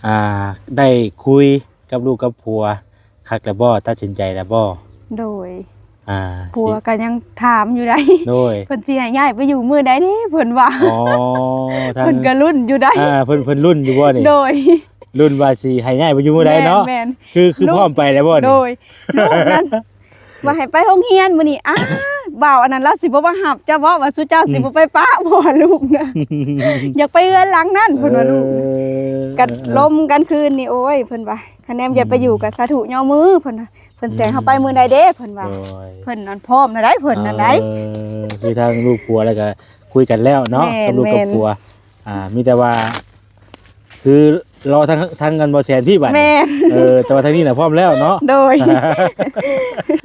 อ่าได้คุยกับลูกกับผัวคักแล้วบ่ตัดสินใจแล้วบ่โดยผัวสิก็ยังถามอยู่ได้โดยเพิ่นสิให้ย้ายไปอยู่มื้อใดเด้เพิ่นว่าอ๋อเพิ่นก็ลุ้นอยู่ได้เพิ่นรุ่นอยู่บ่นี่โดยรุ่นว่าสิให้ย้ายไปอยู่มื้อใดเนาะคือพร้อมไปแล้วบ่นี่โดยลูกนั้นว่าให้ไปโรงเรียนมื้อนี้บ่าวอันนั้นเราสิบ่มาหับเจ้าบ่ว่าสุเจ้าสิบ่ไปปะบ่ลูกนะอยากไปเรือนหลังนั้นเพิ่นว่าลูกกัดลมกันคืนนี่โอ้ยเพิ่นว่าคะแนนอย่าไปอยู่กับสาธุย่อมือเพิ่นว่าเพิ่นแสงเฮาไปมื้อใดเด้เพิ่นว่าเพิ่นนั้นพร้อมแล้วได้เพิ่นนั้นได้คือทางลูกผัวแล้วก็คุยกันแล้วเนาะกับลูกกับผัวมีแต่ว่าคือรอทั้งกันบ่แสนพี่บัดแต่ว่าทางนี้น่ะพร้อมแล้วเนาะโดย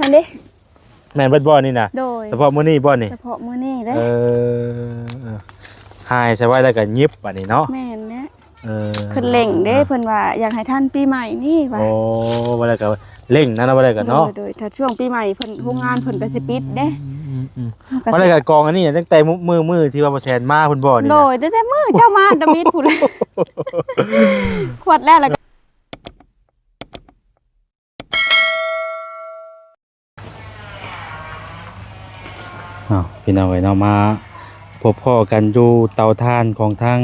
อันนี้แม่นเบิดบ่นี่น่ะเฉพาะมื้อนี้บ่นี่เฉพาะมื้อนี้เด้หายใส่ไว้แล้วก็ยิบบัดนี้เนาะแม่นแนะเพิ่นเร่งเด้เพิ่นว่าอยากให้ท่านปีใหม่นี่ว่าโอ้บ่ได้ก็เร่งนั่นบ่ได้ก็เนาะโดยถ้าช่วงปีใหม่เพิ่นโรงงานเพิ่นก็สิปิดเด้บ่ได้ก็กองอันนี้ตั้งแต่มื้อที่ว่าบ่แซนมาเพิ่นบ่นี่โดยตั้งแต่มื้อเจ้ามาดมิดพุ่นแล้วขวดแรกแล้วพี่น้องเอ้ยเนาะมาพบพ่อกันอยู่เตาถ่านของทาง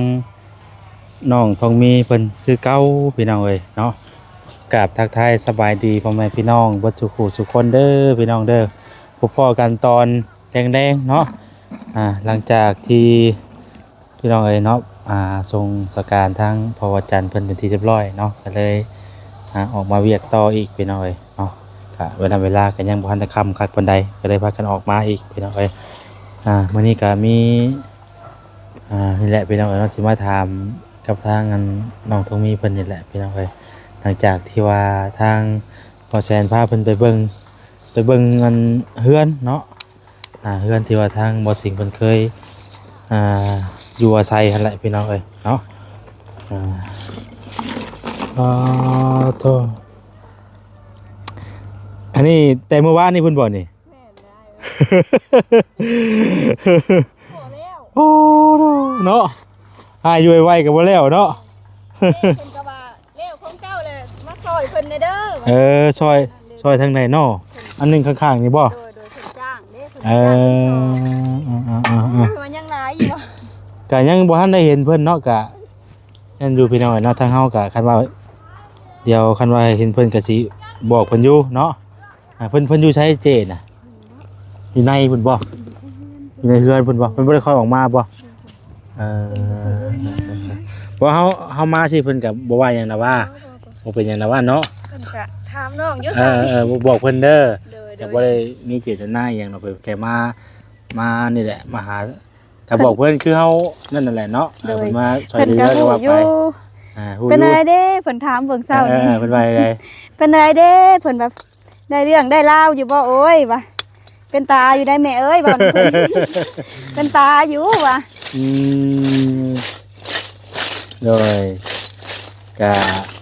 น้องทองมีเพิ่นคือเก่าพี่น้องเอ้ยเนาะกราบทักทายสบายดีพ่อแม่พี่น้องเบิดสุขุสุขคนเด้อพี่น้องเด้อพบพ่อกันตอนแดงๆเนาะหลังจากที่พี่น้องเอ้ยเนาะทรงสการทั้งพระวจันทร์เพิ่นเป็นที่เรียบร้อยเนาะก็เลยออกมาเวียกต่ออีกพี่น้องเอ้ยเนาะเวลาก็ยังบ่ทันได้ค่ำคักปานใดก็เลยพากันออกมาอีกพี่น้องเอ้ยมื้อนี้ก็มีนี่แหละพี่น้องเอ้ยเนาะสิมาถามกับทางน้องทองมีเพิ่นนี่แหละพี่น้องเอ้ยหลังจากที่ว่าทางพ่อแซนพาเพิ่นไปเบิ่งเฮือนเนาะเฮือนที่ว่าทางบ่สิงเพิ่นเคยอยู่อาศัยหั่นแหละพี่น้องเอ้ยเนาะโธ่อันนี้แต่เมื่อวานนี่เพิ่นบ่นี่แม่นได้โอ้เนาะอยู่ไวๆก็บ่แล้วเนาะเพิ่นก็ว่าแล้วของเจ้าเลยมาซอยเพิ่นเด้อซอยทางไหนเนาะอันนึงข้างๆนี่บ่โดยเพิ่นจ้างเด้เพิ่นจ้างมันยังหลายอยู่ก็ยังบ่ทันได้เห็นเพิ่นเนาะก็นั่นอยู่พี่น้องเนาะทางเฮาก็คันว่าเดี๋ยวคันว่าเห็นเพิ่นก็สิบอกเพิ่นอยู่เนาะเพิ่นอยู่ไสเจน่ะอยู่ในเพิ่นบ่อยู่ในเฮือนเพิ่นบ่เพิ่นบ่ได้ค่อยออกมาบ่เพราะเฮามาสิเพิ่นก็บ่ว่าหยังนะว่าบ่เป็นหยังนะว่าเนาะเพิ่นก็ถามน้องอยู่บอกเพิ่นเด้อแต่บ่ได้มีเจตนาหยังเนาะเพิ่นแค่มานี่แหละมาหาถ้าบอกเพิ่นคือเฮานั่นแหละเนาะเพิ่นมาช่วยเหลือก็ว่าไปเป็นอะไรเด้เพิ่นถามเบิ่งเช้านี่เพิ่นว่าอะไรเป็นอะไรเด้เพิ่นแบบได้เรื่องได้ราวอยู่บ่โอ้ยว่าเป็นตาอยู่ได้แม่เอ้ยบ่เพิ่นเป็นตาอยู่ว่ะโดยก็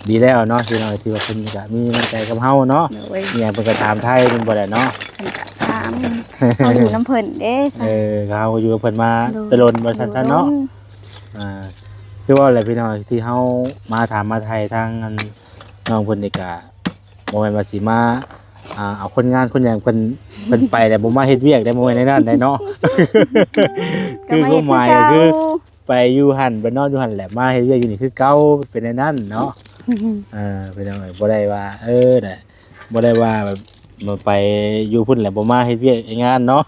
ดีแล้วเนาะที่น้อยที่ว่าเพิ่นก็มีน้ำใจกับเฮาเนาะอย่างเพิ่นก็ถามไทยเพิ่นบ่ได้เนาะถามเฮาอยู่น้ำเพิ่นเด้เฮาอยู่กับเพิ่นมาตะลนบ่ซั่นๆเนาะคือว่าอะไรพี่น้องที่เฮามาถามมาไทยทางน้องเพิ่นนี่ก็บ่แม่นว่าสิมาเอาคนงานคนหยังเพิ่นไปแต่บ่มาเฮ็ดเวียกได้บ่แม่นในนั้นได้เนาะคือความหมายก็คือไปอยู่หั่นไปนอนอยู่หั่นแหละมาเฮ็ดเวียกอยู่นี่คือเก่าเป็นในนั้นเนาะเป็นจังได๋บ่ได้ว่าได้บ่ได้ว่าแบบมาไปอยู่พุ่นแหละบ่มาเฮ็ดเวียกเฮ็ดงานเนาะ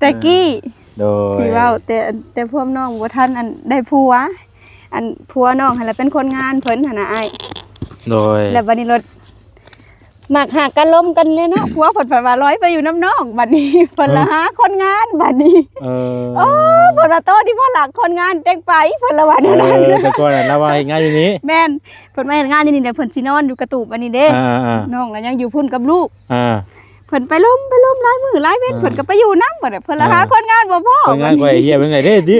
ตะกี้โดยสิเว้าแต่พวกน้องบ่ทันอันได้ผัวน้องหั่นล่ะเป็นคนงานเพิ่นหั่นน่ะอ้ายโดยแล้วบัดนี้รถมักหักกันล้มกันเลยเนาะผัวเพิ่นว่าร้อยไปอยู่น้ำน้องบัดนี้เพิ่นละหาคนงานบัดนี้เพิ่นว่าโตที่พ่อหลักคนงานเต็งไปเพิ่นละว่านั่นแต่ก่อนน่ะเราว่าเฮ็ดงานอยู่นี้แม่นเพิ่นมาเฮ็ดงานอยู่นี่เดี๋ยวเพิ่นสินอนอยู่กระตูบอันนี้เด้น้องแล้วยังอยู่พุ่นกับลูกเพิ่นไปล้มหลายมื้อหลายเว้นเพิ่นก็ไปอยู่นำบัดเพิ่นละหาคนงานบ่พอคนงานก็เฮียเป็นไงเด้ดิ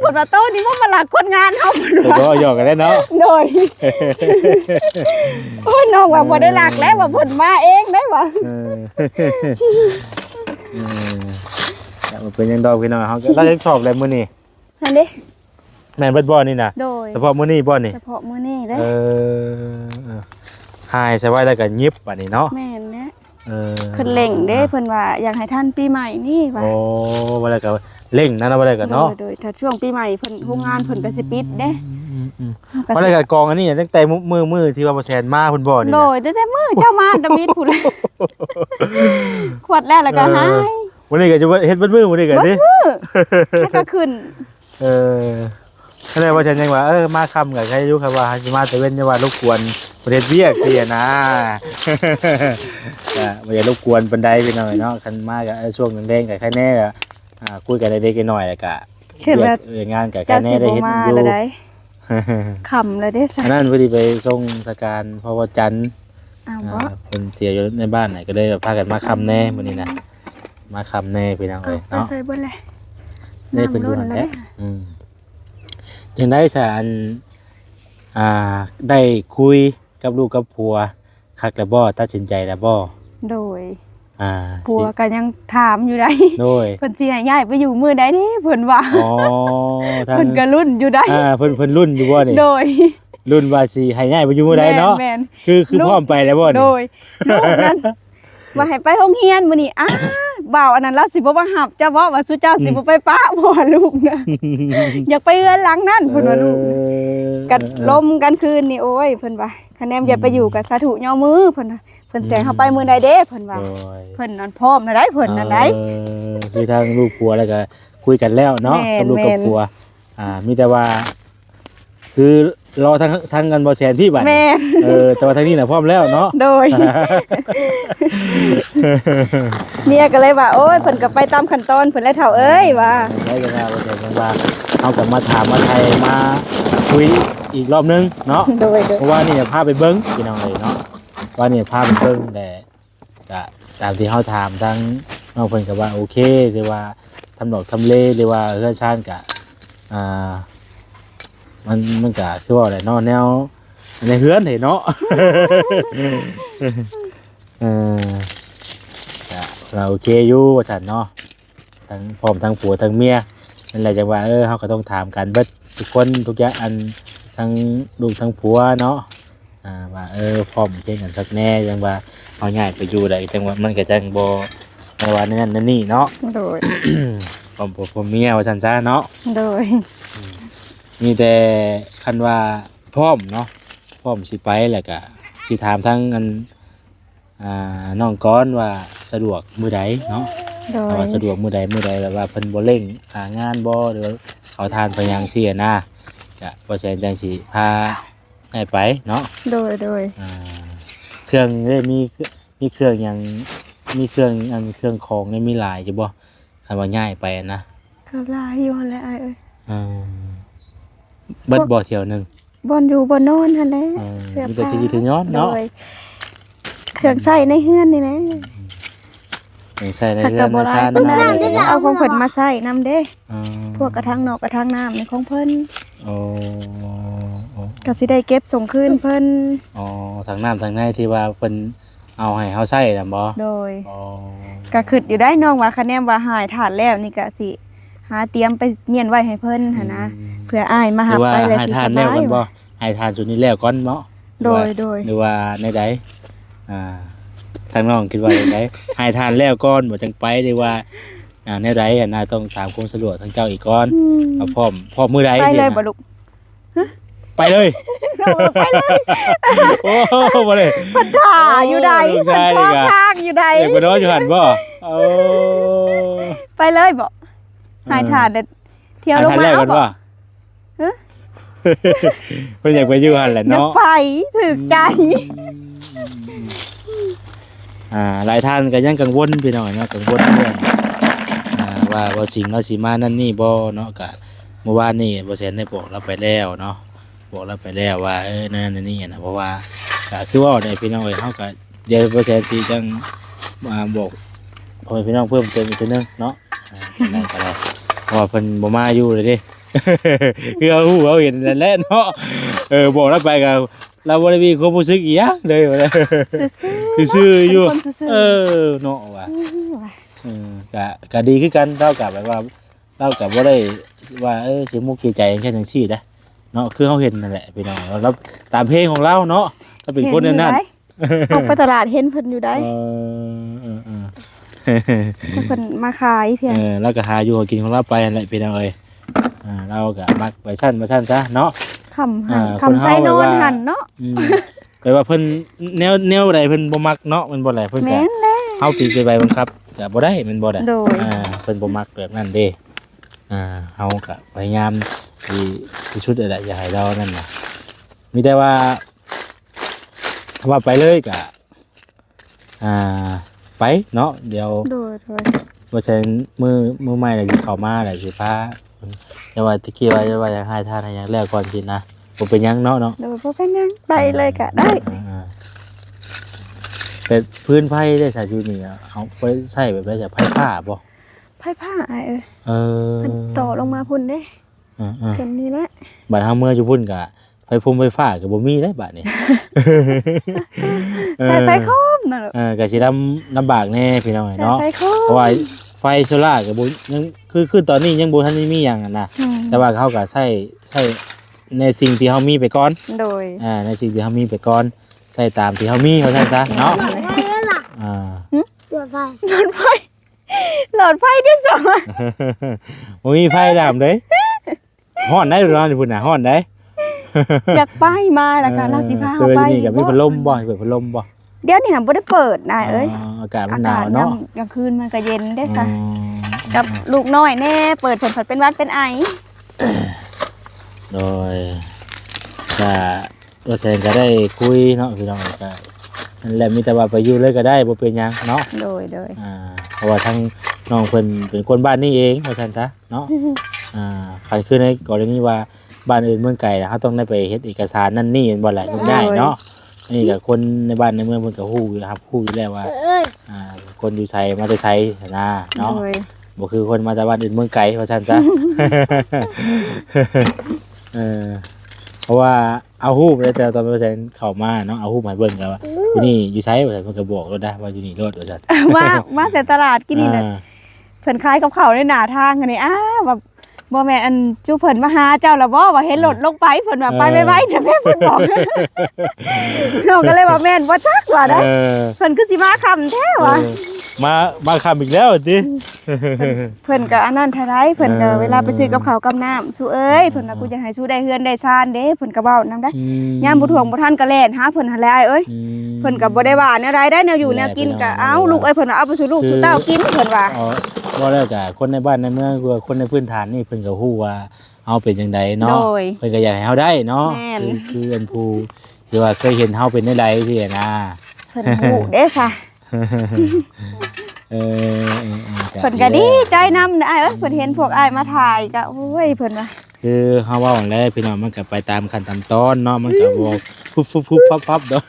เพิ่นว่าโตนี่บ่มาหลักคนงานเฮาเพิ่นว่าหยอกกันแล้วเนาะโดยโอ้น้องว่าบ่ได้หลักแล้วว่าเพิ่นมาเองได้บ่มันเป็นยังดอกพี่น้องเฮาก็เราจะสอบอะไรมื้อนี้นั่นดิ แม่นเบิดบ่นี่น่ะ โดย เฉพาะมื้อนี้บ่นี่ เฉพาะมื้อนี้เด้ เออหายใช่ไว้แล้วก็ยิบบัดนี้เนาะ แม่นเด้ เออ เพิ่นเร่งเด้เพิ่นว่าอยากให้ท่านปีใหม่นี่ว่า โอ้บ่ได้ก็เร่งนั่นนะบ่ได้ก็เนาะ โดยถ้าช่วงปีใหม่เพิ่นโรงงานเพิ่นก็สิปิดเด้ บ่ได้ก็กองอันนี้ตั้งแต่มื้อที่ว่าบ่แซนมาพุ่นบ่นี่ โด นะ ยแต่มื้อเจ้ามาดมิดพุ่นเลยขวดแล้วก็หาย วันนี้ก็จะเฮ็ดเบิดมื้อมื้อนี้ก็ดิ แล้วก็ขึ้น เออก็เลยว่าฉันยังว่ามาค่ำก็ใครอยู่ครับว่าสิมาแต่เว้นอย่าว่ารบกวนประเทศเวียกเสียนะ ก็บ่อยากรบกวนปานใดพี่น้อยเนาะคันมาก็ช่วงแดงๆก็ใครแน่ก็คุยกันได้เล็กๆน้อยๆแล้วก็ คิดว่า งานก็ใคร เจ้า แน่ สิ ได้ บ่ เฮ็ด มา อยู่ แล้วได้ค่ำแล้วเด้ซะ อันนั้นพอดีไปส่งสการเพราะว่าจันทร์ อ้าวบ่ เพิ่นเสียอยู่ในบ้านน่ะก็เลยพากันมาค่ำแน่มื้อนี้นะมาค่ำแน่พี่น้องเอ้ย เอา เนาะ ใส่เบิดเลย ได้เพิ่นอยู่หั่นแหละจังได้สารได้คุยกับลูกกับผัวคักแล้วบ่ตัดสินใจแล้วบ่ โดย อ่า ผัวก็ยังถามอยู่ได้ โดย เพิ่นสิให้ย้ายไปอยู่มื้อใดเด้เพิ่นว่า อ๋อทาง เพิ่นก็รุ่นอยู่ได้ เพิ่นรุ่นอยู่บ่นี่ โดย รุ่นว่าสิให้ย้ายไปอยู่มื้อใดเนาะ แม่น คือ ลูก พร้อมไปแล้วบ่ โด นี่ ยลูกนั้นว่าให้ไปโรงเรียนมื้อนี้บ่าวอันนั้นเราสิบ่มาหับเจ้าบ่ว่าสุเจ้าสิบ่ไปปะบ่ลูกนะอยากไปเอื้อนหลังนั่นเพิ่นว่าลูกกันลมกันคืนนี่โอ้ยเพิ่นว่าคะแนนอย่าไปอยู่กับสาธุย่อมือเพิ่นน่ะเพิ่นแสงเฮาไปมื้อใดเด้เพิ่นว่า โดย เพิ่นนั่นพร้อมนะได้เพิ่นนั่นได้ คือทางลูกผัวแล้วก็คุยกันแล้วเนาะ แม่น กับลูกกับ แม่น ผัวมีแต่ว่า คือรอทางกันบ่แซนพี่บัด แม่ แต่ว่าทางนี้น่ะพร้อมแล้วเนาะ โดยเมียก็เลยว่าโอ้ยเพิ่นก็ไปตามขั้นตอนเพิ่นเลยเฒ่าเอ้ยว่า ได้จังว่าบ่แซนจังว่าเอากลับมาถามมาไทยมาคุยอีกรอบนึงเนาะ โดย เพราะว่านี่พาไปเบิ้งพี่น้องเลยเนาะว่านี่พาไปเบิ้งแต่ก็ตามที่เฮาถามทั้งน้องเพิ่นก็ว่าโอเคหรือว่าทำดอกทำเลหรือว่าเรือนชานก็มันก็คือว่าอะไรเนาะแนวในเฮือนเนาะ ก็เราโอเคอยู่ว่าซั่นเนาะทั้งพร้อมทั้งผัวทั้งเมียนั่นแหละจังว่าเฮาก็ต้องถามกันเบิดทุกคนทุกอย่างอันทั้งลูกทั้งผัวเนาะว่าพร้อมเพียงกันสักแน่จังว่าเอาง่ายไปอยู่ได้จังว่ามันก็จังบ่ในว่านั่นนั่นนี่เนาะ โดย พร้อมผัวพร้อมเมียว่าซั่นซะเนาะ โดย มีแต่คันว่าพร้อมเนาะพร้อมสิไปแล้วก็สิถามทั้งอันน้องก้อนว่าสะดวกมื้อใดเนาะ โดย ว่าสะดวกมื้อใดแบบว่าเพิ่นบ่เร่งหางานบ่หรือเขาทานไปหยังเสียนะก็บ่แซนจังสิพาให้ไปเนาะ โดย เครื่องได้มีเครื่องหยังมีเครื่องเครื่องของได้มีหลายจ้ะบ่คันว่าย้ายไปนะ ก็ลายอยู่หั่นแหละอ้ายเอ้ย เบิดบ่เที่ยวหนึง บ่อนอยู่บ่นอนหั่นแหละเสื้อ มีแต่ ผ้า ที่ถือย้อนเนาะ โดยเครื่องใช้ในเฮือนนี่แหละ ไม่ใช่ใน ถ้า เรื่ ก็ อง บ่ ใน หลา ชาย ติ ปานใด นั่น ก็ เนาะ เอาของเพิ่นมาใช้นำเด้ อ๋อ พวกกระถางนอกกระถางน้ำในของเพิ่น โอ้โอ้ ก็สิได้เก็บส่งคืนเพิ่น อ๋อทางน้ำทางในที่ว่าเพิ่นเอาให้เฮาใช้น่ะบ่ โดย อ๋อ ก็คิดอยู่ได้น้องว่าคะแนนว่าหายถาดแล้วนี่ก็สิหาเตรียมไปเมียนไว้ให้เพิ่นหั่นนะเพื่ออ้ายมา ห หั รื บ อว่า ไปแล้ว ให้ สิ ทา ส นแล้ว บาย ก่อนบ่ให้ทานจุดนี้แล้วก่อนเนาะ โดย หรือว่าในใดทางน้องคิดว่าในใดให้ทานแล้วก่อนบ่จังไปหรือว่าในใดน่าต้องถามความสะดวกทางเจ้าอีกก่อน อืม เอาพร้อมมื้อใด ไปเลย สิ บ่ลูก ไปเลย ไปเลย โอ้บ่เลย เพิ่นถ่าอยู่ใด ลูก เพิ่น ชาย ท้อง นี่ก็ ทางอยู่ใด เอกไปนอนอยู่หั่นบ่โอ้ ไปเลยบ่หายถาดเด็ดเที่ยวลง ทาน มา แล้ว เอา ก่อน บ่ บ่ ฮะ เพิ่นอยากไปอยู่หั่นแหละ อย่า เนาะ ไปถึกใจ หลายท่านก็ยังกังวลพี่น้องเนาะกังวลเรื่องว่าสิ่งเราสิมานั่นนี่บ่เนาะก็เมื่อวานนี่บ่แซ่นได้บอกเราไปแล้วเนาะบอกเราไปแล้วว่านั่นนี่นะเพราะว่าก็คือว่าได้พี่น้องเอ้ยเฮาก็เดี๋ยวบ่แซ่นสิจังมาบอกพ่อแม่พี่น้องเพิ่มเติมอีกทีนึงเนาะนั่นก็ได้เพราะว่าเพิ่นบ่มาอยู่เลยเด้ คือเอาหูเอาเห็นนั่นแหละเนาะบอกเราไปก็เราบ่ได้มีความรู้สึกอีหยังเลยว่า ซื่อๆอยู่ เป็นคนซื่อๆ เนาะว่า ว่ะ ก็ดีคือกันเท่ากับแบบว่า เราก็บ่ได้ว่าสิมุกอยู่ใจแค่จังซี่นะเนาะคือเฮาเห็นนั่นแหละพี่น้องเราตามเพลงของเราเนาะก็เป็นคนนั้น ออกไปตลาดเห็นเพิ่นอยู่ได้ จะเพิ่นมาขายเพียง แล้วก็หาอยู่หากินของเราไปนั่นแหละพี่น้องเอ้ยเราก็มักไปสั้นมาสั้นซะเนาะ คำหันคำไซโนนหันเนาะ แปลว่าเพิ่นแนวใดเพิ่นบ่มักเนาะมันบ่แหละเพิ่นก็ แม่นแหละ เฮาตีไปบังคับก็บ่ได้มันบ่ได้ โดย เพิ่นบ่มักแบบนั้นเด้เฮาก็พยายามที่สุดนั่นแหละอย่าให้เรานั่นน่ะมีแต่ว่าถ้าว่าไปเลยก็ไปเนาะเดี๋ยว โดย ว่าฉันมือใหม่เลยสิเข้ามาเลยสิพาแต่ว่าตะกี้ว่าจะว่าอยากให้ทานให้หยังแล้วก่อนกินนะบ่เป็นหยังเนาะ โดยบ่เป็นหยังไปเลยก็ได้ เป็นพื้นไผ่ได้สายอยู่นี่เอาไปใช้แบบได้จากไผ่ผ้าบ่ ไผ่ผ้าอ้ายเอ้ย เออ มันต่อลงมาพุ่นเด้เส้นนี้แหละ บัดเฮาเมื่ออยู่พุ่นก็ไฟพุ่มไฟฟ้าก็บ่มีได้บัดนี้ ใส่ไฟโคมนั่นแหละ ก็สิลำบากแน่พี่น้อง ใส่ เนาะ ไฟโคม เพราะว่าไฟโซล่าร์ก็บ่ยังคือตอนนี้ยังบ่ทันได้มีหยังอ่ะนะแต่ว่าเขาก็ใช้ในสิ่งที่เฮามีไปก่อน โดย ในสิ่งที่เฮามีไปก่อนใส่ตามที่เฮามีเขาซั่นซะเนาะหลอดไฟ หลอดไฟที่สอง บ่มีไฟดำเด้ฮ้อนได้ร้อนพุ่นน่ะฮ้อนได้ อยากไปมาแล้วก็เราสิพา ตัว ไป นี้ก็มีพัดลมบ่เปิดพัดลมบ่ เดี๋ยวนี้บ่ได้เปิดนะเอ้ย อากาศมันหนาวเนาะ กลางคืนมันก็เย็นได้ซะกับลูกน้อยแน่เปิดเพิ่นเป็นหวัดเป็นไอ โดยก็ว่าแสดงก็ได้คุยเนาะพี่น้องก็นั่นแหละมีแต่ว่าไปอยู่เลยก็ได้บ่เป็นหยังเนาะ โดย เพราะว่าทั้งน้องเพิ่นเป็นคนบ้านนี้เองว่าซั่นซะเนาะคันคือในกรณีว่าบ้านอื่นเมืองไกลเฮาต้องได้ไปเฮ็ดเอกสารนั่นนี่บ่หลายมันง่ายเนาะนี่ก็คนในบ้านในเมืองเพิ่นก็ฮู้อยู่ครับฮู้อยู่แล้วว่าคนอยู่ไสมาแต่ไสนะเนาะบ่คือคนมาแต่บ้านอื่นเมืองไกลว่าซั่นซะ เพราะว่าเอาฮู้ไปแต่ตอนเปอร์เซ็นต์เข้ามาเนาะเอาฮู้มาเบิ่งก็ว่าอยู่นี่อยู่ไสว่าซั่นเพิ่นก็บอกแล้วนะว่าอยู่นี่รถว่าซั่น มาแต่ตลาดกินนี่แหละเพิ่นขายกับข้าวในหน้าทางอันนี้แบบบ่แม่นอันจูเพิ่นมาหาเจ้าแล้วบ่ว่าเห็นรถลงไปเพิ่นว่าไปไว้ๆเนี่ยแม่เพิ่นบอกน้องก็เลยว่าแม่นบ่จักว่าได้เพิ่นคือสิมาค่ำแท้ว่ะ มาคำอีกแล้วติ เพิ่นก็อันนั้นเท่าไรเพิ่นก็เวลาไปซื้อกับข้าวกับน้ำสู้เอ้ยเพิ่นว่ากูจะให้สู้ได้เฮือนได้ซ่านเด้เพิ่นก็เว้านำได้ยามบ่ท่วงบ่ทันก็แล่นหาเพิ่นหั่นแหละอ้ายเอ้ยเพิ่นก็บ่ได้ว่าแนวใดได้แนวอยู่แนวกินก็เอาลูกเอ้ยเพิ่นว่าเอาไปสู่ลูกสู่เต้ากินเพิ่นว่า บ่แล้วก็คนในบ้านในเมืองคือคนในพื้นฐานนี่เพิ่นก็ฮู้ว่าเฮาเป็นจังไดเนาะเพิ่นก็อยากให้เฮาได้เนาะคืออันผู้ที่ว่าเคยเห็นเฮาเป็นจังได๋ที่นะ เพิ่นฮู้เด้ซะ เพิ่นก็ดีใจนำอ้ายเอ้ยเพิ่นเห็นพวกอ้ายมาถ่ายก็โอ้ยเพิ่นว่า คือเฮาเว้าหั่นแหละพี่น้องมันก็ไปตามขั้นตามตอนเนาะมันก็บ่ฟุบพับๆเนาะ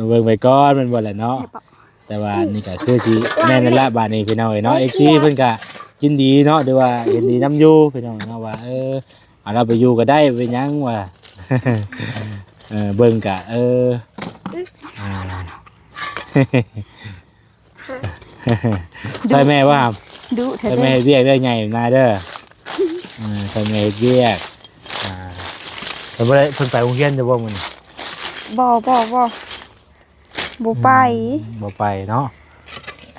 เบิ่งไปก่อนมันบ่แหละเนาะแต่ว่านี่ก็คือสิแม่นนั่นละบาดนี้พี่น้องเอ้ยเนาะ FC เพิ่นก็ยินดีเนาะหรือว่ายินดีนํอยู่พี่น้องเนาะว่าเอาเราไปอยู่ก็ได้เป็นหยังว่า เบิ่งก็ใช่แม่ว่า ดุแท้ ใช่แม่เฮ็ดเวียกได้ใหญ่มาเด้อใช่แม่เฮ็ดเวียกเพิ่นบ่ได้เพิ่นไปโรงเรียนจะบ่มื้อนี้ บ่ไป บ่ไปเนาะ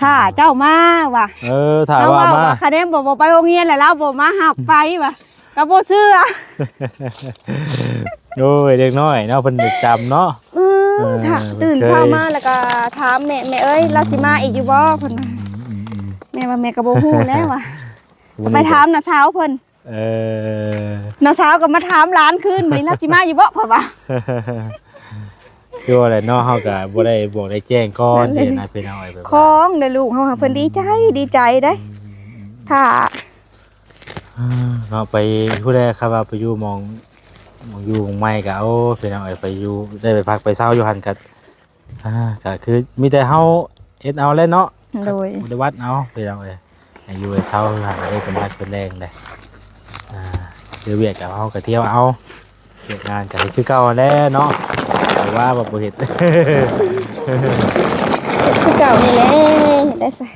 ถ้าเจ้ามาว่ะ ถามว่ามา คะแนนบ่ไปโรงเรียนแล้วเราบ่มาหับไปว่ะก็บ่เชื่อ โอ้ยเด็กน้อยเนาะเพิ่นจำเนาะ ค่ะตื่นเช้ามาแล้วก็ถามแม่เอ้ยเราสิมาอีกอยู่บ่เพิ่นว่าแม่ว่าแม่ก็บ่ฮู้แล้วว่ะไปถามน้าสาวเพิ่นน้าสาวก็มาถามหลานคืนมื้อนี้เราสิมาอยู่บ่เพิ่นว่า คือว่าอะไรเนาะเฮาก็บ่ได้บอกได้แจ้งก่อนสินะพี่น้อยแบบ ของเด้อลูกเฮาเพิ่นดีใจเด้ถ้า เนาะไปผู้ใดครับว่าไปอยู่มองอยู่หม้องใหม่ก็เอาพี่น้อยไปอยู่ได้ไปพักไปเช้าอยู่หั่นก็ก็คือมีแต่เฮาเฮ็ดเอาแหล้วเนาะ โดย บ่ได้วัดเอาพี่น้อยให้อยู่ให้เช้าอยู่หั่นได้เป็นวัดเป็นแรงได้เดี๋ยวเวียกก็เฮาก็เที่ยวเอาเฮ็ดงานก็คือเก่าแหล้วเนาะแต่ว่าบ่เฮ็ด คือเก่านี่แหละได้ซะ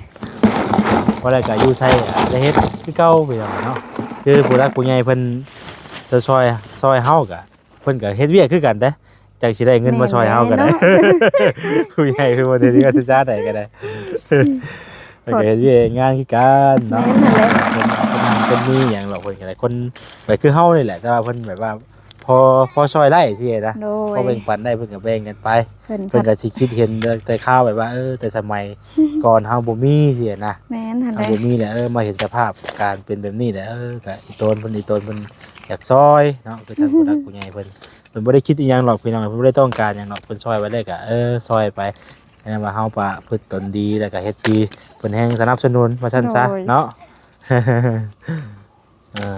ว่าอะไรก็อยู่ใส่ได้เฮ็ดคือเก่าไปแล้วเนาะคือผู้รักผู้ใหญ่เพิ่นซอยเฮาก็เพิ่นก็เฮ็ดเวียกคือกันเด้จังสิได้เงินมาซอยเฮาก็ได้ ผู้ใหญ่คือบ่ได้เรียนจ้าใดก็ได้เพิ่นก็เฮ็ดเวียกงานคือกันเนาะเป็นมีหยังหรอกเพิ่นก็ได้คนแบบคือเฮานี่แหละแต่ว่าเพิ่นแบบว่าพอซอยได้สินะ โดย พอแบ่งปันได้เพิ่นก็แบ่งกันไป เพิ่น เพิ่นก็สิคิดเห็นแต่ข้าวแบบว่าแต่สมัยก่อนเฮาบ่มีสินะ แม่นหั่น เฮา แหละ บ่มีแหละมาเห็นสภาพการเป็นแบบนี้แหละก็อีโตนเพิ่นอยากซอยเนาะคือทางผู้รักผู้ใหญ่เพิ่นบ่ได้คิดอีหยังหรอกพี่น้องเพิ่นบ่ได้ต้องการหยังหรอกเพิ่นซอยไว้เลยก็ซอยไปแนะว่าเฮาปะพฤติตนดีแล้วก็เฮ็ดดีเพิ่นแฮงสนับสนุนว่าซั่นซะเนาะ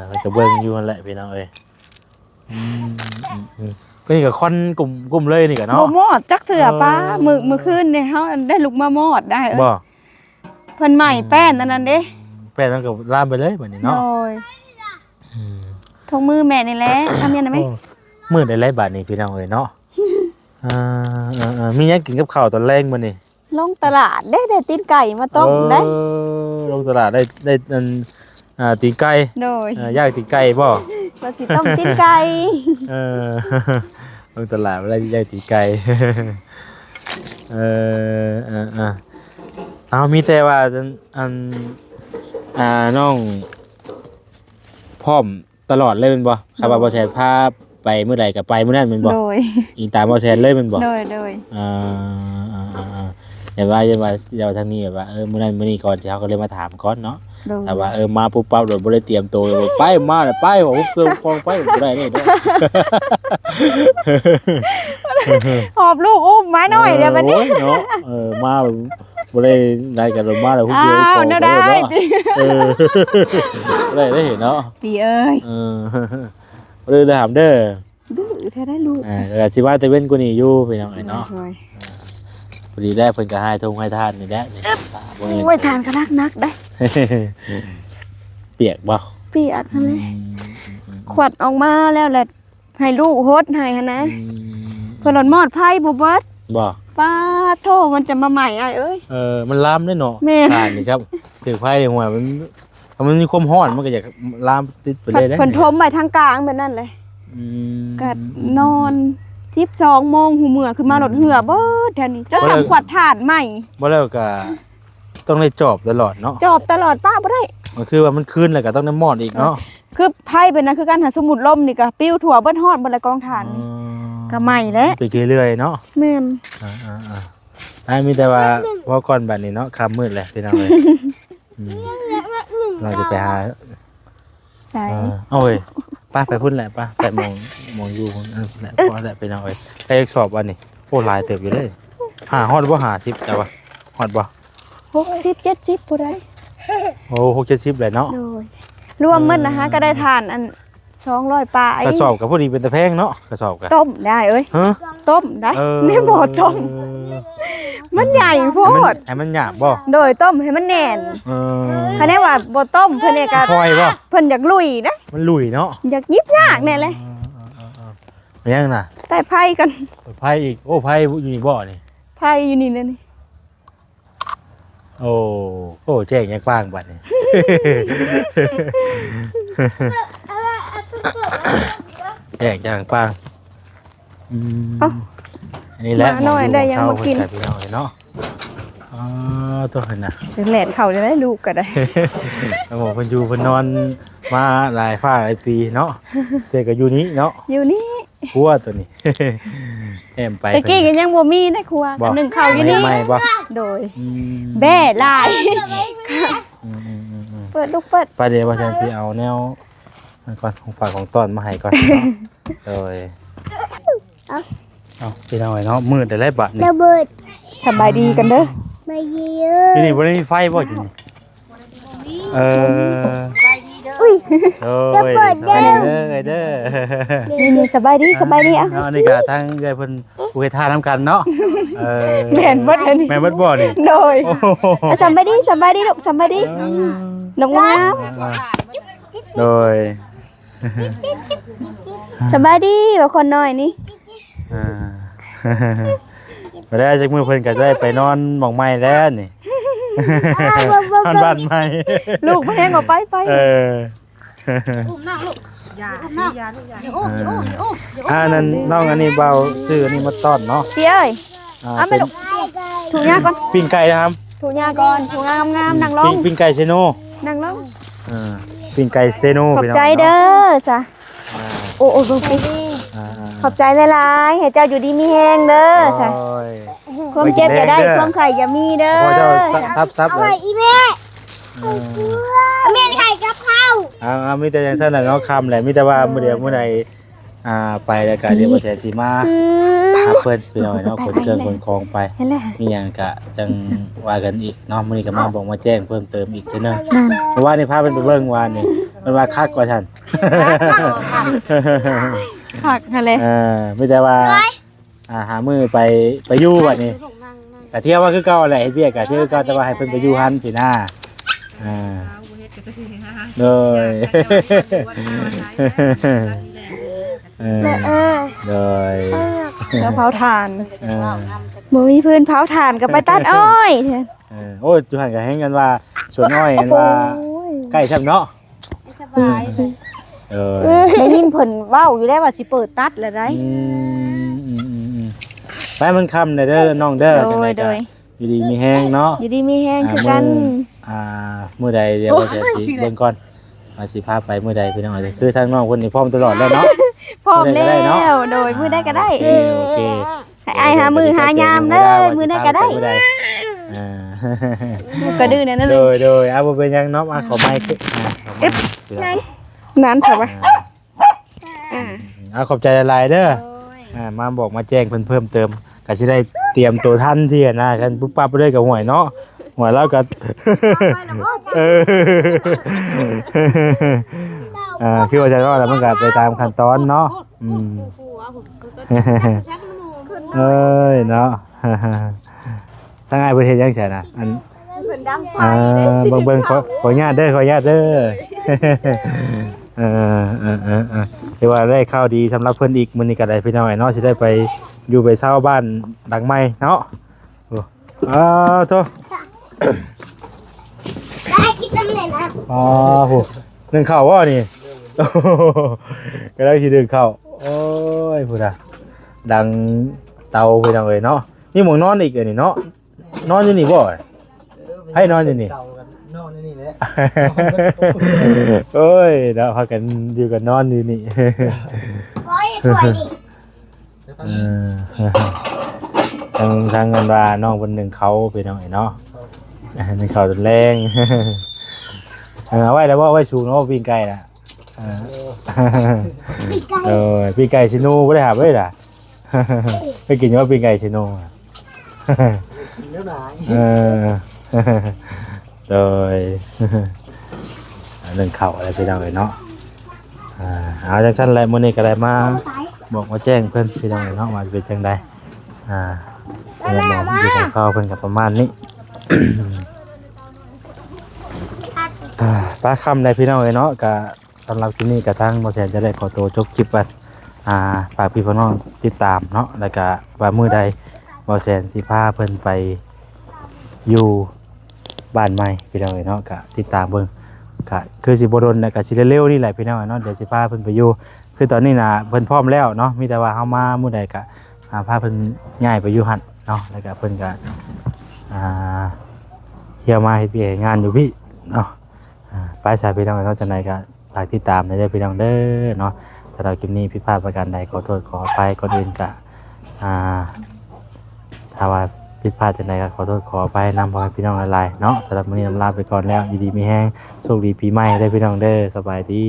มันก็เบิ่งอยู่นั่นแหละพี่น้องเอ้ยก็นี่ก็คอนกลุ่มเลยนี่ก็ บ่ เนาะ มอดจักเถื่อป้ามื้อคืนนี่เฮาได้ลุกมามอดได้เอ้ย บ่ เพิ่นใหม่แป้นอันนั้นเด้ แป้นนั่นก็ลามไปเลยบัดนี้เนาะ โดยทงมือแม่นี่แหละทำยังไงไหม มื้อได้หลายบาทนี่พี่น้องเอ้ยเนาะมีหยังกินกับข้าวตอนแรงมื้อนี่ ลงตลาดได้ตีนไก่มาต้มได้ ลงตลาดได้อันตีนไก่ โดย ย่างตีนไก่บ่ ว่าสิต้มตีนไก่ เออ ลงตลาดแล้วย่างตีนไก่ เอามีแต่ว่าอันน้องพร้อมตลอดเลยแม่นบ่ครับว่าบ่แซ่พาไปมื้อใดก็ไปมื้อนั้นแม่นบ่ โดย อิงตามบ่แซ่เลยแม่นบ่ โดย อย่าว่าทางนี้แบบว่ามื้อนั้นมื้อนี้ก่อนสิเฮาก็เลยมาถามก่อนเนาะ โดย แต่ว่ามาปุ๊บปั๊บโดยบ่ได้เตรียมตัวเลยไปมาเลยไปว่าเพิ่มฟองไปบ่ได้เลยเด้อ หอบลูกอุ้มไม้หน่อยเดี๋ยวบัดนี้ โอ้ยเนาะมาบ่ได้ได้กันมาแล้ว อ้าวเนาะได้ติ ได้เห็นเนาะ พี่เอ้ย บ่ได้ถามเด้อ ดื้อแท้ได้ลูก ก็สิว่าแต่เว้นกูนี่อยู่พี่น้องเนาะ โดย พอดีแรกเพิ่นก็ให้ทงให้ทานนี่แหละนี่ โอ้ยทานก็นักได้ เปียกบ่ พี่อัดหั่นเลยขวัดออกมาแล้วแหละให้ลูกโฮดให้หั่นนะเพิ่นหลดมอดไผ่บ่เบิด บ่ ป้าโทมันจะมาใหม่อ้ายเอ้ย มันลามได้เนาะ แม่ ทานนี่ครับถือไฟในหัวมันมีความร้อนมันก็อยากลามติดไปเลยได้ เพิ่นทมไปทางกลางแบบนั้นเลย ก็นอน12 โมงหูเมื่อขึ้นมาหลดเหือเบิดแถวนี้จะสั่งขวัดถาดใหม่ บ่แล้วก็ต้องได้จอบตลอดเนาะ จอบตลอดป้าบ่ได้ มันคือว่ามันคืนแล้วก็ต้องได้มอดอีกเนาะ คือไพ่เป็นนะคือการหาสมุดล่มนี่ก็ปิ้วถั่วเบิดฮอดบ่ละกองฐานก็ใหม่แล้ว ไปเรื่อยๆเนาะ แม่น มีแต่ว่าว่าก่อนบัดนี้เนาะค่ำมืดแล้วพี่น้องเอ้ยเราจะไปหา ใช่ เอาเว้ยป้าไปพุ่นแหละป้าไปมองอยู่พุ่นแหละพอแหละพี่น้องเอ้ยใครอยากสอบวันนี้โอ้หลายเติบอยู่เลยฮอดบ่50แต่ว่าฮอดบ่ 60 70บ่ได้ โอ้60-70เลยเนาะ โดยรวมหมดนะคะก็ได้ทานอัน200ปลาย กระสอบกับพอดีเป็นตะแพงเนาะกระสอบกัน ต้มได้เอ้ย ฮะ ต้มได้ในหม้อต้ม มันใหญ่โพด ให้มันหยาบบ่ โดยต้มให้มันแน่น เออ คันแน่ว่าบ่ต้มเพิ่นเนี่ยก็ พลอยบ่ เพิ่นอยากลุยนะ มันลุยเนาะ อยากยิบยากแน่เลย มันยังน่ะ แต่ไพ่กัน ไพ่อีกโอ้ไพ่อยู่นี่บ่นี่ ไพ่อยู่นี่เลยนี่ โอ้แจ้งยังกว้างบัดนี่ แจ้งจังกว้างอันนี้แหละ มาหน่อยได้ยังมากิน พี่น้องเนาะตัวเห็นน่ะ จะแหลนเข่าจะได้ลูกก็ได้ แล้วบอกเพิ่นอยู่เพิ่นนอนมาหลายฟ้าหลายปีเนาะเจอก็อยู่นี้เนาะ อยู่นี่ ครัวตัวนี้ แอมไป ตะกี้กันยังบ่มีในครัว บ่ หนึ่งเข่าอยู่นี่ ไม่บ่ โดยแบ่ลายเปิดลูกเปิด ป้าเดี๋ยวว่าฉันสิเอาแนวก่อนของฝากของต้อนมาให้ก่อนโดยเอาพี่น้องเนาะมืดได้หลายบาทนี่ ระเบิด สบายดีกันเด้อ ไม่เยอะ ที่นี่บ่ได้มีไฟบ่อยู่นี่อุ้ย โอ้ยสบายดีเด้อ นี่สบายดีอ่ะ เนาะอันนี้ก็ทางเอื้อยเพิ่นผู้เฮ็ดทานนํกันเนาะแม่นเบิดเลยนี่ แม่นเบิดบ่นี่ โดย โอ้โห สบายดีลูกสบายดีลงงาม โดย สบายดีแบบคนน้อยนี่ ไปได้จากมือเพิ่นก็ได้ไปนอนหม่องใหม่แล้วนี่ ฮอดบ้านใหม่ ลูกเพิ่นว่าไป เออ อุ้มน้องลูกอย่าอุ้มน้องอย่าอุ้มอย่าอุ้มอย่าอุ้มอย่าอุ้ม นั่นน้องอันนี้เบาซื้ออันนี้มาต้อนเนาะ เตี้ยเอ้ย เอาไป เป็น ลูก ถูหญ้าก่อน ปิ้งไก่นะครับ ถูหญ้าก่อนถูงามๆนั่งลง ปิ้งไก่เซโน นั่งลง ปิ้งไก่เซโน ขอบ พี่น้อง ใจเด้อจ้ะโอ้ลูกพี่ อ่า ขอบใจหลายๆให้เจ้าอยู่ดีมีแฮงเด้อจ้ะ โอ้ย ความเจ็บอย่าได้ความไข่อย่ามีเด้อ พอเจ้าซับ เอา เล ไว้ ย อีแม่แม่ไข่กับข้าว มีแต่อย่างสั้นแหละเนาะคำแหละมีแต่ว่ามื้อเดียวมื้อใดไปแล้วก็เดี๋ยวบ่แสนสิมาหาเพิ่นพี่น้องเนาะขนเครื่องขนของไป เห็นแล้ว มีหยังก็จังว่ากันอีกเนาะมื้อนี้ก็มาบอกมาแจ้งเพิ่มเติมอีกเด้อเนาะเพราะว่านี่พาเพิ่นไปเบิ่งวานนี่มันว่าคักกว่าฉัน คักหั่นแหละ ไม่ได้ว่าหามือไปอยู่บัดนี้ก็เที่ยวว่าคือเก่าแหละเฮ็ดเวียกก็เที่ยวคือเก่าแต่ว่าให้เพิ่นไปอยู่หันสินะโดยโดย แล้วเผาถ่าน เออ บ่มีพื้นเผาถ่านก็ไปตัดอ้อยเถอะ โอ้ยจุหันก็แฮงกันว่าสวนอ้อยกันว่าใกล้ซ้ํเนาะ สบายเลย ได้ยินเพิ่นเว้าอยู่ได้ว่าสิเปิดตัดแล้วได้ ไปมันค่ำเด้อน้องเด้อจังได๋ โด ก็ ย อยู่ดีมีแฮงเนาะ อยู่ดีมีแฮงคือกัน มื้อใดเดี๋ยวว่าสิเบิ่งก่อนว่าสิพาไปมื้อใดพี่น้องเอ้ยคือทางน้องเพิ่นนี่พร้อมตลอดแล้วเนาะ พร้อมแล้ มื้อใดก็ได้เนาะ วโดยมื้อใดก็ได้ โอเค ให้อ้ายหามือหายามเด้อมื้อใดก็ได้ อ่า ก็ดื้อแน่นะ โด ลูก ยบ่เป็นหยังเนาะขอไม้ขึ้นนั้นเถอะวะ ขอบใจหลายๆเด้อมาบอกมาแจ้งเพิ่นเพิ่มเติมก็สิได้เตรียมตัวทันสินะกันปุ๊บปั๊บไปเลยกับหวยเนาะหวยแล้วก็คือว่าจะรอดแล้วมันก็ไปตามขั้นตอนเนาะเอ้ยเนาะตั้งไงเพิ่นเฮ็ดจังซี่นะอันเบิ่งขออนุญาตเด้อเรียกว่าได้ข้าวดีสำหรับเพิ่นอีกมื้อนี้ก็ได้พี่น้องเนาะสิได้ไปอยู่ไปเช่าบ้านหลังใหม่เนาะโต ได้กินน้ำไหนนะ โหนึ่งข้าวบ่นี่ก็ได้สินึ่งข้าวโอ้ยพุ่นน่ะดังเตาพี่น้องเอ้ยเนาะมีหม่องนอนอีกนี่เนาะนอนอยู่นี่บ่ให้นอนอยู่นี่ นอนนี่แหละ โอ้ยเดี๋ยวพากันอยู่กันนอนอยู่นี่ โอ้ยสวยดิ ทางเงินว่าน้องคนหนึ่งเขาไปน้องไอ้เนาะหนึ่งเขาจนแรงเอาไว้แล้วว่าไว้สูงเนาะปิ้งไก่น่ะปิ้งไก่ชิโน่ไม่ได้หาไว้ล่ะไปกินว่าปิ้งไก่ชิโน่ เนื้อหนา โดยหนึ่งเข่าอะไรไปน้องไอ้เนาะเอาจังสั้นอะไรมื้อนี้ก็ได้มาบอกมาแจ้งเพิ่นพี่น้องไอ้เนาะว่าจะเป็นจังใดเรียนบอกอยู่ของเศร้าเพิ่นกับประมาณนี้ ป้าคำในพี่น้องเอ้ยเนาะก็สำหรับที่นี่กระทั่งบ่แสนจะได้ขอตัวจบคลิปกันฝากพี่น้องติดตามเนาะแล้วก็ว่ามื้อใดบ่แสนสิพาเพิ่นไปอยู่บ้านใหม่พี่น้องเอ้ยเนาะก็ติดตามเบิ่งก็คือสิบ่โดนก็สิเร็วๆนี่แหละพี่น้องเอ้ยเนาะเดี๋ยวสิพาเพิ่นไปอยู่คือตอนนี้น่ะเพิ่นพร้อมแล้วเนาะมีแต่ว่าเฮามามื้อใดก็พาเพิ่นย้ายไปอยู่หั่นเนาะแล้วก็เพิ่นก็เที่ยวมาเฮ็ดเวียกงานอยู่พี่เนาะไปสายพี่น้องเนาะจังไดก็ฝากติดตามได้พี่น้องเด้อเนาะสำหรับคลิปนี้ผิดพลาดประการใดขอโทษขออภัยก่อนอื่นก็ถ้าว่าผิดพลาดจังไดก็ขอโทษขออภัยนำพ่อพี่น้องหลายๆเนาะสำหรับมื้อนี้ลาไปก่อนแล้วอยู่ดีมีแฮงโชคดีปีใหม่ได้พี่น้องเด้อสบายดี